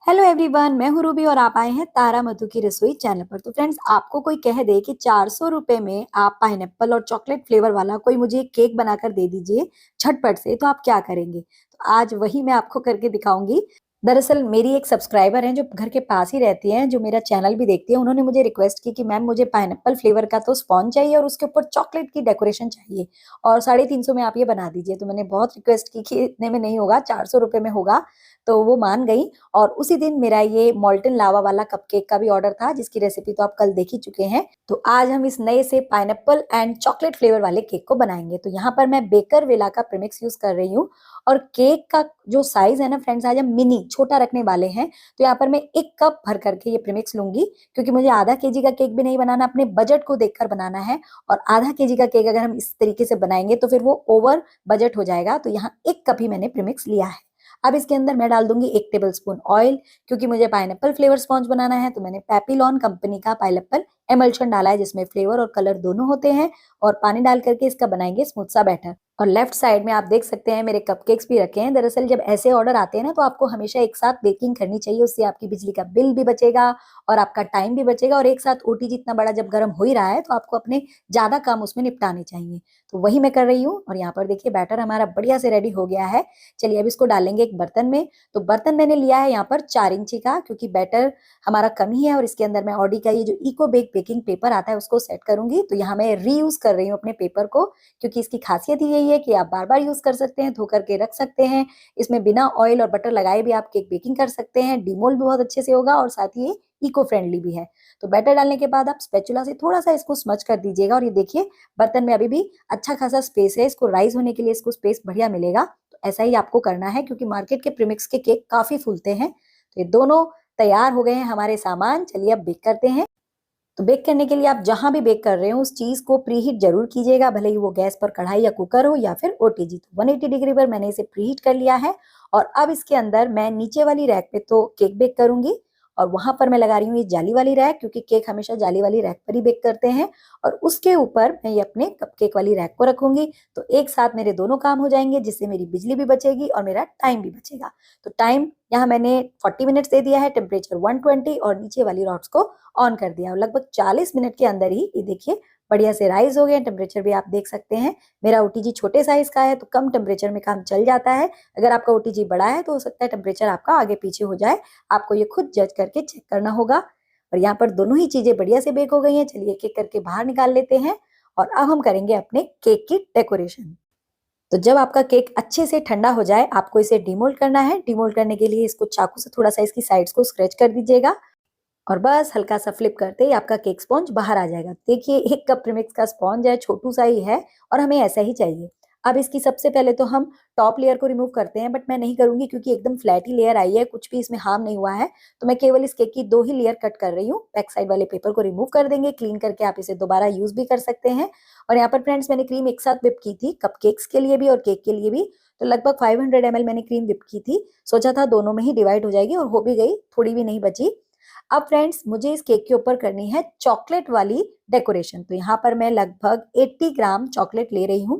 Hello everyone, मैं हूँ Ruby और आप आए हैं तारा मधु की रसोई चैनल पर। तो फ्रेंड्स, आपको कोई कह दे कि 400 रुपए में आप पाइनएप्पल और चॉकलेट फ्लेवर वाला कोई मुझे केक बनाकर दे दीजिए झटपट से, तो आप क्या करेंगे? तो आज वही मैं आपको करके दिखाऊंगी। दरअसल मेरी एक सब्सक्राइबर हैं जो घर के पास ही रहती हैं, जो मेरा चैनल भी देखती है। उन्होंने मुझे रिक्वेस्ट की कि मैम मुझे पाइनएप्पल फ्लेवर का तो स्पॉन्ज चाहिए और उसके ऊपर चॉकलेट की डेकोरेशन चाहिए और 350 में आप ये बना दीजिए। तो मैंने बहुत रिक्वेस्ट की कि इतने में नहीं होगा, 400 रुपये में होगा। तो वो मान गई और उसी दिन मेरा ये मॉल्टन लावा वाला कपकेक का भी ऑर्डर था, जिसकी रेसिपी तो आप कल देख ही चुके हैं। तो आज हम इस नए से पाइनएप्पल एंड चॉकलेट फ्लेवर वाले केक को बनाएंगे। तो यहाँ पर मैं बेकर वेला का प्रीमिक्स यूज कर रही हूँ और केक का जो साइज है ना फ्रेंड्स, आज हम मिनी छोटा रखने वाले हैं। तो यहाँ पर मैं 1 कप भर करके ये प्रीमिक्स लूंगी, क्योंकि मुझे आधा केजी का केक भी नहीं बनाना, अपने बजट को देखकर बनाना है। और आधा केजी का केक अगर हम इस तरीके से बनाएंगे तो फिर वो ओवर बजट हो जाएगा। तो यहाँ 1 कप ही मैंने प्रीमिक्स लिया है। अब इसके अंदर मैं डाल दूंगी 1 टेबलस्पून ऑयल, क्योंकि मुझे पाइनएप्पल फ्लेवर स्पॉन्ज बनाना है। तो मैंने पैपिलॉन कंपनी का पाइनएप्पल एमल्शन डाला है, जिसमें फ्लेवर और कलर दोनों होते हैं। और पानी डाल करके इसका बनाएंगे स्मूथ सा बैटर। और लेफ्ट साइड में आप देख सकते हैं मेरे कपकेक्स भी रखे हैं। दरअसल जब ऐसे ऑर्डर आते हैं ना, तो आपको हमेशा एक साथ बेकिंग करनी चाहिए, उससे आपकी बिजली का बिल भी बचेगा और आपका टाइम भी बचेगा। और एक साथ ओटी जितना बड़ा जब गर्म हो ही रहा है, तो आपको अपने ज्यादा काम उसमें निपटाने चाहिए। तो वही मैं कर रही हूँ। और यहाँ पर देखिए बैटर हमारा बढ़िया से रेडी हो गया है। चलिए अब इसको डालेंगे एक बर्तन में। तो बर्तन मैंने लिया है यहाँ पर 4 इंची का, क्योंकि बैटर हमारा कम ही है। और इसके अंदर मैं ऑडी का ये जो इको बेक बेकिंग पेपर आता है उसको सेट करूंगी। तो यहाँ मैं रीयूज कर रही हूँ अपने पेपर को, क्योंकि इसकी खासियत ही यही है कि आप बार बार यूज कर सकते हैं, धो करके रख सकते हैं। इसमें बिना ऑयल और बटर लगाए भी आप केक बेकिंग कर सकते हैं। डीमोल्ड भी बहुत अच्छे से होगा और साथ ही ये इको फ्रेंडली भी है। तो बैटर डालने के बाद आप स्पैचुला से थोड़ा सा इसको स्मच कर दीजिएगा। और ये देखिए बर्तन में अभी भी अच्छा खासा स्पेस है, इसको राइज होने के लिए इसको स्पेस बढ़िया मिलेगा। तो ऐसा ही आपको करना है, क्योंकि मार्केट के प्रीमिक्स के केक काफी फूलते हैं। तो ये दोनों तैयार हो गए हैं हमारे सामान। चलिए अब बेक करते हैं। तो बेक करने के लिए आप जहां भी बेक कर रहे हो उस चीज को प्रीहीट जरूर कीजिएगा, भले ही वो गैस पर कढ़ाई या कुकर हो या फिर ओटीजी। तो 180 डिग्री पर मैंने इसे प्रीहीट कर लिया है। और अब इसके अंदर मैं नीचे वाली रैक पे तो केक बेक करूंगी, और वहां पर मैं लगा रही हूँ ये जाली वाली रैक, क्योंकि केक हमेशा जाली वाली रैक पर ही बेक करते हैं। और उसके ऊपर मैं ये अपने कपकेक वाली रैक को रखूंगी। तो एक साथ मेरे दोनों काम हो जाएंगे, जिससे मेरी बिजली भी बचेगी और मेरा टाइम भी बचेगा। तो टाइम यहाँ मैंने 40 मिनट्स दे दिया है, टेम्परेचर 120, और नीचे वाली रॉड्स को ऑन कर दिया। और लगभग 40 मिनट के अंदर ही ये देखिए बढ़िया से राइज हो गए। टेम्परेचर भी आप देख सकते हैं। मेरा ओटीजी छोटे साइज का है, तो कम टेम्परेचर में काम चल जाता है। अगर आपका ओटीजी बड़ा है तो हो सकता है टेम्परेचर आपका आगे पीछे हो जाए। आपको ये खुद जज करके चेक करना होगा। और यहाँ पर दोनों ही चीजें बढ़िया से बेक हो गई हैं। चलिए केक करके बाहर निकाल लेते हैं। और अब हम करेंगे अपने केक की डेकोरेशन। तो जब आपका केक अच्छे से ठंडा हो जाए, आपको इसे डिमोल्ड करना है। डिमोल्ड करने के लिए इसको चाकू से थोड़ा सा इसकी साइड्स को स्क्रैच कर दीजिएगा, और बस हल्का सा फ्लिप करते ही आपका केक स्पॉन्ज बाहर आ जाएगा। देखिए 1 कप प्रीमिक्स का स्पॉन्ज है, छोटू सा ही है और हमें ऐसा ही चाहिए। अब इसकी सबसे पहले तो हम टॉप लेयर को रिमूव करते हैं, बट मैं नहीं करूंगी क्योंकि एकदम फ्लैट ही लेयर आई है, कुछ भी इसमें हार्म नहीं हुआ है। तो मैं केवल इस केक की 2 ही लेयर कट कर रही हूँ। बैक साइड वाले पेपर को रिमूव कर देंगे, क्लीन करके आप इसे दोबारा यूज भी कर सकते हैं। और यहाँ पर फ्रेंड्स मैंने क्रीम एक साथ विप की थी, कपकेक्स के लिए भी और केक के लिए भी। तो लगभग 500 ml मैंने क्रीम विप की थी। सोचा था दोनों में ही डिवाइड हो जाएगी, और हो भी गई, थोड़ी भी नहीं बची। अब फ्रेंड्स मुझे इस केक के ऊपर करनी है चॉकलेट वाली डेकोरेशन। तो यहाँ पर मैं लगभग 80 ग्राम चॉकलेट ले रही हूँ।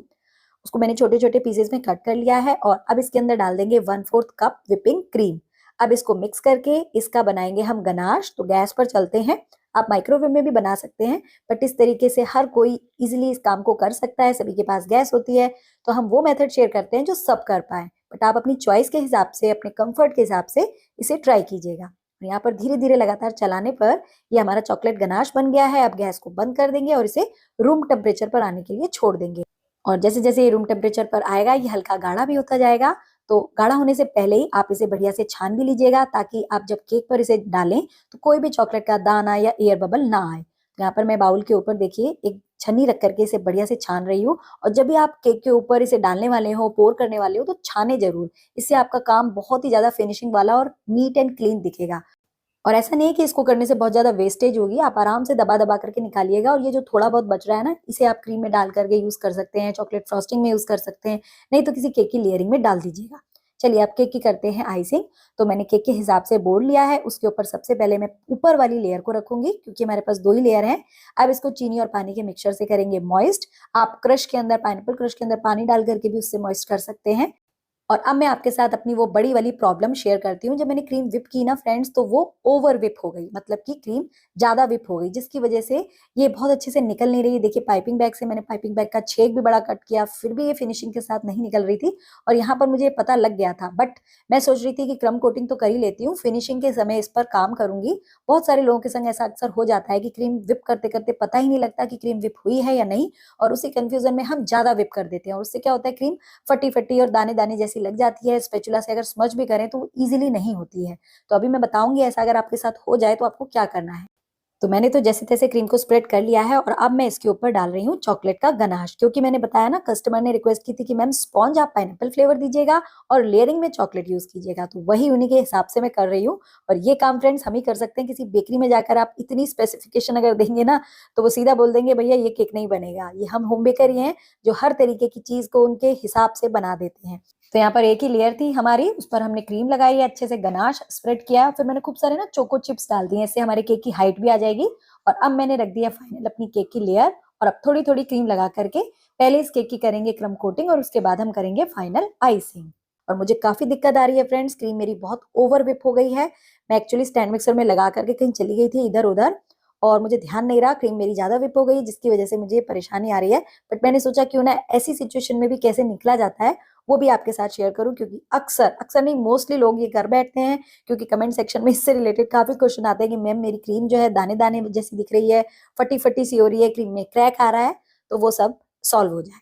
उसको मैंने छोटे छोटे पीसेस में कट कर लिया है। और अब इसके अंदर डाल देंगे 1/4 कप विपिंग क्रीम। अब इसको मिक्स करके इसका बनाएंगे हम गनाश। तो गैस पर चलते हैं। आप माइक्रोवेव में भी बना सकते हैं, बट इस तरीके से हर कोई इजिली इस काम को कर सकता है, सभी के पास गैस होती है। तो हम वो मेथड शेयर करते हैं जो सब कर पाए। बट आप अपनी चॉइस के हिसाब से, अपने कंफर्ट के हिसाब से इसे ट्राई कीजिएगा। यहाँ पर धीरे धीरे लगातार चलाने पर ये हमारा चॉकलेट गनाश बन गया है। अब गैस को बंद कर देंगे और इसे रूम टेम्परेचर पर आने के लिए छोड़ देंगे। और जैसे जैसे ये रूम टेम्परेचर पर आएगा, ये हल्का गाढ़ा भी होता जाएगा। तो गाढ़ा होने से पहले ही आप इसे बढ़िया से छान भी लीजिएगा, ताकि आप जब केक पर इसे डालें तो कोई भी चॉकलेट का दाना या एयर बबल ना आए। तो यहाँ पर मैं बाउल के ऊपर देखिए एक छन्नी रख करके इसे बढ़िया से छान रही हूँ। और जब भी आप केक के ऊपर इसे डालने वाले हो, पोर करने वाले हो, तो छाने जरूर। इससे आपका काम बहुत ही ज्यादा फिनिशिंग वाला और नीट एंड क्लीन दिखेगा। और ऐसा नहीं है कि इसको करने से बहुत ज्यादा वेस्टेज होगी, आप आराम से दबा दबा करके निकालिएगा। और ये जो थोड़ा बहुत बच रहा है ना, इसे आप क्रीम में डाल करके यूज कर सकते हैं, चॉकलेट फ्रॉस्टिंग में यूज कर सकते हैं, नहीं तो किसी केक की लेयरिंग में डाल दीजिएगा। चलिए अब केक की करते हैं आइसिंग। तो मैंने केक के हिसाब से बोर्ड लिया है, उसके ऊपर सबसे पहले मैं ऊपर वाली लेयर को रखूंगी, क्योंकि हमारे पास 2 ही लेयर हैं। अब इसको चीनी और पानी के मिक्सचर से करेंगे मॉइस्ट। आप क्रश के अंदर, पाइनएप्पल क्रश के अंदर पानी डाल करके भी उससे मॉइस्ट कर सकते हैं। और अब मैं आपके साथ अपनी वो बड़ी वाली प्रॉब्लम शेयर करती हूँ। जब मैंने क्रीम विप की ना फ्रेंड्स, तो वो ओवर विप हो गई, मतलब कि क्रीम ज्यादा विप हो गई, जिसकी वजह से ये बहुत अच्छे से निकल नहीं रही। देखिए पाइपिंग बैग से मैंने पाइपिंग बैग का छेद भी बड़ा कट किया, फिर भी ये फिनिशिंग के साथ नहीं निकल रही थी। और यहाँ पर मुझे पता लग गया था, बट मैं सोच रही थी कि क्रम कोटिंग तो कर ही लेती हूँ, फिनिशिंग के समय इस पर काम करूंगी। बहुत सारे लोगों के संग ऐसा अक्सर हो जाता है कि क्रीम विप करते करते पता ही नहीं लगता कि क्रीम विप हुई है या नहीं, और उसी कंफ्यूजन में हम ज्यादा विप कर देते हैं, और उससे क्या होता है, क्रीम फटी फटी और दाने दाने जैसी लग जाती है। स्पेचुला से अगर स्मज भी करें तो वो इजीली नहीं होती है। तो अभी मैं बताऊंगी ऐसा अगर आपके साथ हो जाए तो आपको क्या करना है। तो मैंने तो जैसे तैसे क्रीम को स्प्रेड कर लिया है, और अब मैं इसके ऊपर डाल रही हूँ चॉकलेट का गनाश, क्योंकि मैंने बताया ना, कस्टमर ने रिक्वेस्ट की थी कि मैम स्पॉन्ज आप पाइनएप्पल फ्लेवर दीजिएगा और लेयरिंग में चॉकलेट यूज कीजिएगा, तो वही उन्हीं के हिसाब से मैं कर रही हूँ। और ये काम फ्रेंड्स हम ही कर सकते हैं। किसी बेकरी में जाकर आप इतनी स्पेसिफिकेशन अगर देंगे ना, तो वो सीधा बोल देंगे भैया ये केक नहीं बनेगा। ये हम होम बेकर ही हैं जो हर तरीके की चीज को उनके हिसाब से बना देते हैं। तो यहाँ पर एक ही लेयर थी हमारी, उस पर हमने क्रीम लगाई है, अच्छे से गनाश स्प्रेड किया, फिर मैंने खूब सारे ना चोको चिप्स डाल दिए, इससे हमारे केक की हाइट भी आ जाएगी। और अब मैंने रख दिया फाइनल अपनी केक की लेयर, और अब थोड़ी थोड़ी क्रीम लगा करके पहले इस केक की करेंगे क्रम कोटिंग, और उसके बाद हम करेंगे फाइनल आइसिंग। और मुझे काफी दिक्कत आ रही है फ्रेंड्स, क्रीम मेरी बहुत ओवर विप हो गई है। मैं एक्चुअली स्टैंड मिक्सर में लगा करके कहीं चली गई थी इधर उधर, और मुझे ध्यान नहीं रहा, क्रीम मेरी ज्यादा विप हो गई, जिसकी वजह से मुझे परेशानी आ रही है। बट मैंने सोचा क्यों ना ऐसी सिचुएशन में भी कैसे निकला जाता है वो भी आपके साथ शेयर करूं, क्योंकि अक्सर अक्सर नहीं, मोस्टली लोग ये कर बैठते हैं। क्योंकि कमेंट सेक्शन में इससे रिलेटेड काफी क्वेश्चन आते हैं कि मैम मेरी क्रीम जो है दाने दाने जैसी दिख रही है, फटी फटी सी हो रही है, क्रीम में क्रैक आ रहा है, तो वो सब सॉल्व हो जाए।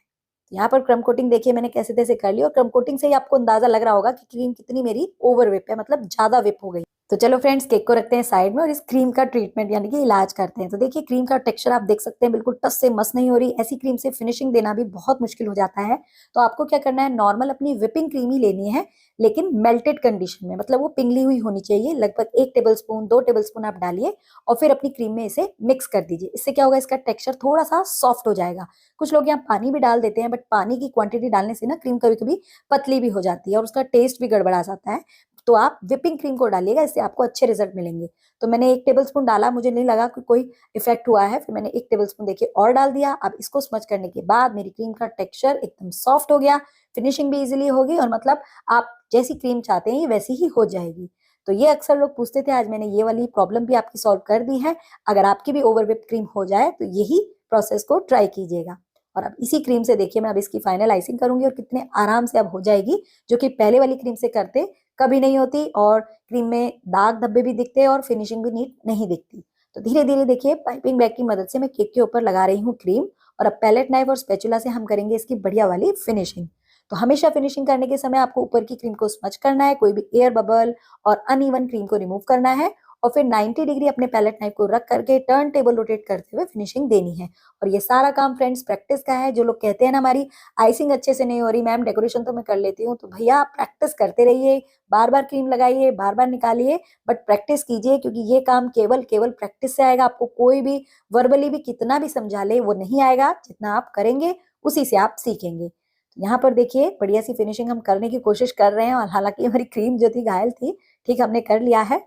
तो यहाँ पर क्रम कोटिंग देखिए मैंने कैसे तैसे कर ली, और क्रम कोटिंग से ही आपको अंदाजा लग रहा होगा कि क्रीम कितनी मेरी ओवर विप है, मतलब ज्यादा विप हो गई। तो चलो फ्रेंड्स, केक को रखते हैं साइड में और इस क्रीम का ट्रीटमेंट यानी कि इलाज करते हैं। तो देखिए क्रीम का टेक्सचर आप देख सकते हैं, बिल्कुल टस से मस नहीं हो रही। ऐसी क्रीम से फिनिशिंग देना भी बहुत मुश्किल हो जाता है। तो आपको क्या करना है, नॉर्मल अपनी विपिंग क्रीम ही लेनी है, लेकिन मेल्टेड कंडीशन में, मतलब वो पिघली हुई होनी चाहिए। लगभग 1 टेबलस्पून 2 टेबलस्पून आप डालिए, और फिर अपनी क्रीम में इसे मिक्स कर दीजिए। इससे क्या होगा, इसका टेक्सचर थोड़ा सा सॉफ्ट हो जाएगा। कुछ लोग यहाँ पानी भी डाल देते हैं, बट पानी की क्वांटिटी डालने से ना क्रीम कभी कभी पतली भी हो जाती है और उसका टेस्ट भी गड़बड़ा जाता है। तो आप विपिंग क्रीम को डालिएगा, इससे आपको अच्छे रिजल्ट मिलेंगे। तो मैंने 1 टेबलस्पून डाला, मुझे नहीं लगा कि कोई इफेक्ट हुआ है, फिर मैंने 1 टेबलस्पून देखिए और डाल दिया। अब इसको स्मच करने के बाद मेरी क्रीम का टेक्सचर एकदम सॉफ्ट हो गया, फिनिशिंग भी इजीली होगी, और मतलब आप जैसी क्रीम चाहते हैं वैसी ही हो जाएगी। तो ये अक्सर लोग पूछते थे, आज मैंने ये वाली प्रॉब्लम भी आपकी सॉल्व कर दी है। अगर आपकी भी ओवर विप क्रीम हो जाए तो यही प्रोसेस को ट्राई कीजिएगा। और अब इसी क्रीम से देखिए मैं अब इसकी फाइनल आइसिंग करूंगी, और कितने आराम से अब हो जाएगी, जो कि पहले वाली क्रीम से करते कभी नहीं होती, और क्रीम में दाग धब्बे भी दिखते हैं और फिनिशिंग भी नीट नहीं दिखती। तो धीरे धीरे देखिए पाइपिंग बैग की मदद से मैं केक के ऊपर लगा रही हूँ क्रीम, और अब पैलेट नाइफ और स्पैचुला से हम करेंगे इसकी बढ़िया वाली फिनिशिंग। तो हमेशा फिनिशिंग करने के समय आपको ऊपर की क्रीम को स्मच करना है, कोई भी एयर बबल और अनइवन क्रीम को रिमूव करना है, और फिर 90 डिग्री अपने पैलेट नाइफ को रख करके टर्न टेबल रोटेट करते हुए फिनिशिंग देनी है। और ये सारा काम फ्रेंड्स प्रैक्टिस का है। जो लोग कहते हैं ना हमारी आइसिंग अच्छे से नहीं हो रही मैम, डेकोरेशन तो मैं कर लेती हूँ, तो भैया आप प्रैक्टिस करते रहिए, बार बार क्रीम लगाइए, बार बार निकालिए, बट प्रैक्टिस कीजिए, क्योंकि ये काम केवल केवल प्रैक्टिस से आएगा। आपको कोई भी वर्बली भी कितना भी समझा ले वो नहीं आएगा, जितना आप करेंगे उसी से आप सीखेंगे। तो यहाँ पर देखिए बढ़िया सी फिनिशिंग हम करने की कोशिश कर रहे हैं, और हालांकि हमारी क्रीम जो थी घायल थी, ठीक हमने कर लिया है।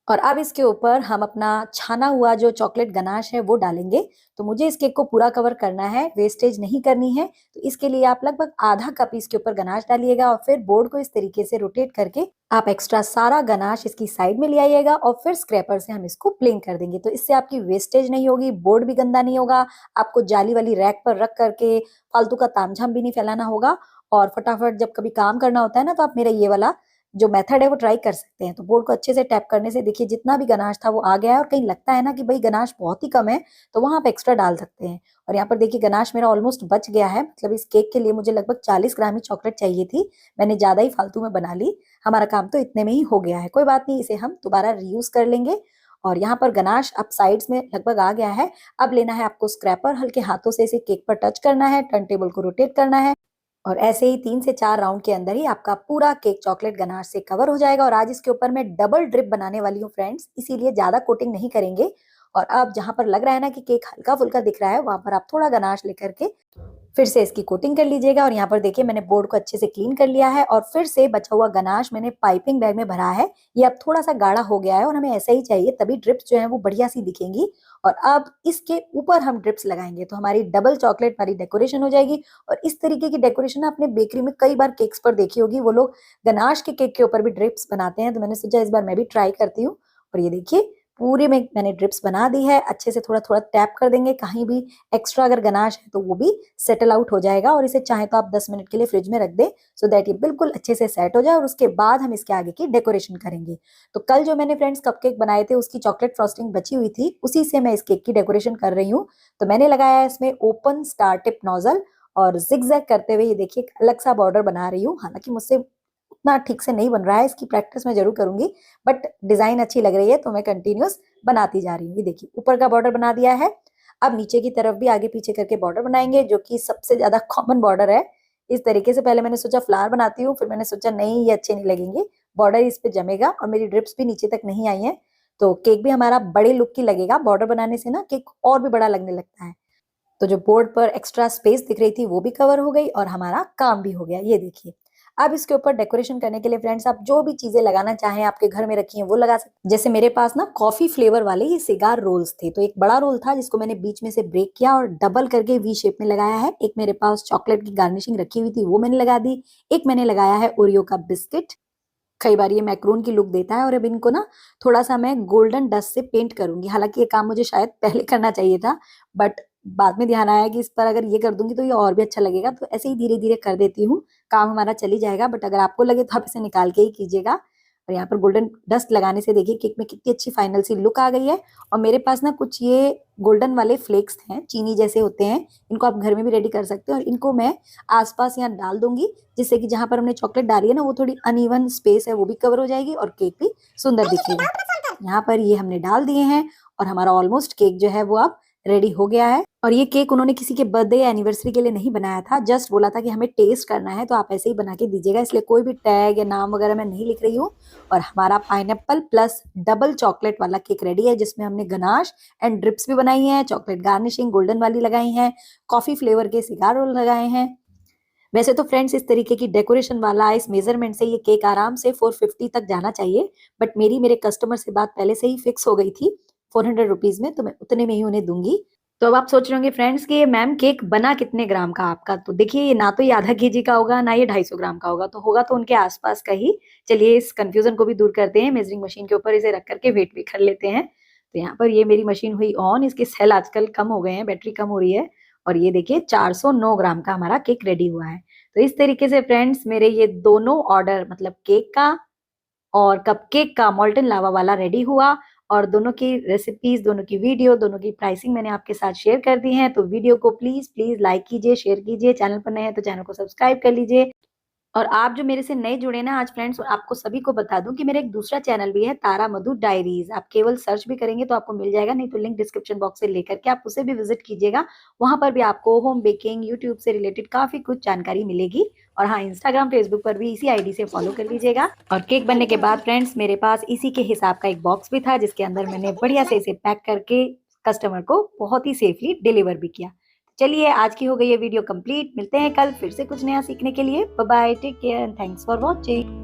और अब इसके ऊपर हम अपना छाना हुआ जो चॉकलेट गनाश है वो डालेंगे। तो मुझे इस केक को पूरा कवर करना है, वेस्टेज नहीं करनी है, तो इसके लिए आप लगभग आधा कप इसके ऊपर गनाश डालिएगा, और फिर बोर्ड को इस तरीके से रोटेट करके आप एक्स्ट्रा सारा गनाश इसकी साइड में ले आइएगा, और फिर स्क्रैपर से हम इसको प्लेन कर देंगे। तो इससे आपकी वेस्टेज नहीं होगी, बोर्ड भी गंदा नहीं होगा, आपको जाली वाली रैक पर रख करके फालतू का तामझाम भी नहीं फैलाना होगा, और फटाफट जब कभी काम करना होता है ना, तो आप मेरा ये वाला जो मेथड है वो ट्राई कर सकते हैं। तो बोर्ड को अच्छे से टैप करने से देखिए जितना भी गनाश था वो आ गया है, और कहीं लगता है ना कि भाई गनाश बहुत ही कम है, तो वहां आप एक्स्ट्रा डाल सकते हैं। और यहाँ पर देखिए गनाश मेरा ऑलमोस्ट बच गया है, मतलब इस केक के लिए मुझे लगभग 40 ग्राम ही चॉकलेट चाहिए थी, मैंने ज्यादा ही फालतू में बना ली। हमारा काम तो इतने में ही हो गया है, कोई बात नहीं, इसे हम दोबारा रीयूज कर लेंगे। और यहाँ पर गनाश अब साइड्स में लगभग आ गया है। अब लेना है आपको स्क्रैपर, हल्के हाथों से इसे केक पर टच करना है, टर्न टेबल को रोटेट करना है, और ऐसे ही 3 से 4 राउंड के अंदर ही आपका पूरा केक चॉकलेट गनाश से कवर हो जाएगा। और आज इसके ऊपर मैं डबल ड्रिप बनाने वाली हूँ फ्रेंड्स, इसीलिए ज्यादा कोटिंग नहीं करेंगे। और अब जहां पर लग रहा है ना कि केक हल्का फुल्का दिख रहा है, वहां पर आप थोड़ा गनाश लेकर के फिर से इसकी कोटिंग कर लीजिएगा और यहाँ पर देखिए मैंने बोर्ड को अच्छे से क्लीन कर लिया है और फिर से बचा हुआ गनाश मैंने पाइपिंग बैग में भरा है। ये अब थोड़ा सा गाढ़ा हो गया है और हमें ऐसा ही चाहिए, तभी ड्रिप्स जो है वो बढ़िया सी दिखेंगी। और अब इसके ऊपर हम ड्रिप्स लगाएंगे तो हमारी डबल चॉकलेट वाली डेकोरेशन हो जाएगी। और इस तरीके की डेकोरेशन आपने बेकरी में कई बार केक्स पर देखी होगी, वो लोग गनाश के केक के ऊपर भी ड्रिप्स बनाते हैं। तो मैंने सोचा इस बार मैं भी ट्राई करती हूँ। और ये देखिए पूरे में मैंने ड्रिप्स बना दी है। अच्छे से थोड़ा थोड़ा टैप कर देंगे, कहीं भी एक्स्ट्रा अगर गनाश है तो वो भी सेटल आउट हो जाएगा। और इसे चाहे तो आप 10 मिनट के लिए फ्रिज में रख दे सो दैट ये बिल्कुल अच्छे से सेट हो जाए। और उसके बाद हम इसके आगे की डेकोरेशन करेंगे। तो कल जो मैंने फ्रेंड्स कपकेक बनाए थे उसकी चॉकलेट फ्रॉस्टिंग बची हुई थी, उसी से मैं इस केक की डेकोरेशन कर रही हूँ। तो मैंने लगाया है इसमें ओपन स्टार टिप नोजल और जिगजैग करते हुए ये देखिए एक अलग सा बॉर्डर बना रही हूँ। हालांकि मुझसे उतना ठीक से नहीं बन रहा है, इसकी प्रैक्टिस मैं जरूर करूंगी, बट डिजाइन अच्छी लग रही है तो मैं कंटिन्यूअस बनाती जा रही हूँ। ये देखिए ऊपर का बॉर्डर बना दिया है। अब नीचे की तरफ भी आगे पीछे करके बॉर्डर बनाएंगे, जो कि सबसे ज्यादा कॉमन बॉर्डर है। इस तरीके से पहले मैंने सोचा फ्लावर बनाती हूँ, फिर मैंने सोचा नहीं ये अच्छे नहीं लगेंगे, बॉर्डर इस पे जमेगा और मेरी ड्रिप्स भी नीचे तक नहीं आई है तो केक भी हमारा बड़े लुक की लगेगा। बॉर्डर बनाने से ना केक और भी बड़ा लगने लगता है। तो जो बोर्ड पर एक्स्ट्रा स्पेस दिख रही थी वो भी कवर हो गई और हमारा काम भी हो गया। ये देखिए अब इसके ऊपर डेकोरेशन करने के लिए फ्रेंड्स आप जो भी चीजें लगाना चाहें आपके घर में रखी हैं वो लगा सकते हैं। जैसे मेरे पास ना कॉफी फ्लेवर वाले ये सिगार रोल्स थे, तो एक बड़ा रोल था जिसको मैंने बीच में से ब्रेक किया और डबल करके वी शेप में लगाया है। एक मेरे पास चॉकलेट की गार्निशिंग रखी हुई थी वो मैंने लगा दी। एक मैंने लगाया है ओरियो का बिस्किट, कई बार ये मैक्रोन की लुक देता है। और अब इनको ना थोड़ा सा मैं गोल्डन डस्ट से पेंट करूंगी। हालांकि ये काम मुझे शायद पहले करना चाहिए था, बट बाद में ध्यान आया कि इस पर अगर ये कर दूंगी तो ये और भी अच्छा लगेगा। तो ऐसे ही धीरे धीरे कर देती हूँ, काम हमारा चल ही जाएगा। बट अगर आपको लगे तो आप इसे निकाल के ही कीजिएगा। और यहाँ पर गोल्डन डस्ट लगाने से देखिए केक में कितनी अच्छी फाइनल सी लुक आ गई है। और मेरे पास ना कुछ ये गोल्डन वाले फ्लेक्स हैं, चीनी जैसे होते हैं, इनको आप घर में भी रेडी कर सकते हो। और इनको मैं आसपास यहाँ डाल दूंगी, जिससे कि जहां पर हमने चॉकलेट डाली है ना वो थोड़ी अनइवन स्पेस है वो भी कवर हो जाएगी और केक भी सुंदर दिखेगा। यहाँ पर ये हमने डाल दिए हैं और हमारा ऑलमोस्ट केक जो है वो अब रेडी हो गया है। और ये केक उन्होंने किसी के बर्थडे या एनिवर्सरी के लिए नहीं बनाया था, जस्ट बोला था कि हमें टेस्ट करना है तो आप ऐसे ही बना के दीजिएगा, इसलिए कोई भी टैग या नाम वगैरह मैं नहीं लिख रही हूँ। और हमारा पाइनएप्पल प्लस डबल चॉकलेट वाला केक रेडी है, जिसमें हमने गनाश एंड ड्रिप्स भी बनाई है, चॉकलेट गार्निशिंग गोल्डन वाली लगाई है, कॉफी फ्लेवर के सिगार रोल लगाए हैं। वैसे तो फ्रेंड्स इस तरीके की डेकोरेशन वाला इस मेजरमेंट से ये केक आराम से 450 तक जाना चाहिए, बट मेरे कस्टमर से बात पहले से ही फिक्स हो गई थी 400 रुपीज में, तो मैं उतने में ही उन्हें दूंगी। तो अब आप सोच रहे होंगे फ्रेंड्स कि ये मैम केक बना कितने ग्राम का आपका, तो देखिए ये ना तो ये आधा केजी का होगा ना ये 250 ग्राम का होगा, तो होगा तो उनके आसपास का ही। चलिए इस कंफ्यूजन को भी दूर करते हैं, मेजरिंग मशीन के ऊपर इसे रख करके वेट भी कर लेते हैं। तो यहाँ पर ये मेरी मशीन हुई ऑन, इसके सेल आजकल कम हो गए हैं, बैटरी कम हो रही है। और ये देखिए 409 ग्राम का हमारा केक रेडी हुआ है। तो इस तरीके से फ्रेंड्स मेरे ये दोनों ऑर्डर मतलब केक का और कपकेक का मोल्टन लावा वाला रेडी हुआ। और दोनों की रेसिपीज, दोनों की वीडियो, दोनों की प्राइसिंग मैंने आपके साथ शेयर कर दी है। तो वीडियो को प्लीज प्लीज लाइक कीजिए, शेयर कीजिए, चैनल पर नए हैं तो चैनल को सब्सक्राइब कर लीजिए। और आप जो मेरे से नए जुड़े ना आज फ्रेंड्स, आपको सभी को बता दूं कि मेरा एक दूसरा चैनल भी है तारा मधु डायरीज। आप केवल सर्च भी करेंगे तो आपको मिल जाएगा, नहीं तो लिंक डिस्क्रिप्शन बॉक्स से लेकर के आप उसे भी विजिट कीजिएगा। वहां पर भी आपको होम बेकिंग यूट्यूब से रिलेटेड काफी कुछ जानकारी मिलेगी। और हाँ, इंस्टाग्राम फेसबुक पर भी इसी आईडी से फॉलो कर लीजिएगा। और केक बनने के बाद फ्रेंड्स मेरे पास इसी के हिसाब का एक बॉक्स भी था, जिसके अंदर मैंने बढ़िया से इसे पैक करके कस्टमर को बहुत ही सेफली डिलीवर भी किया। चलिए आज की हो गई ये वीडियो कंप्लीट, मिलते हैं कल फिर से कुछ नया सीखने के लिए। Bye bye, take care and thanks for watching.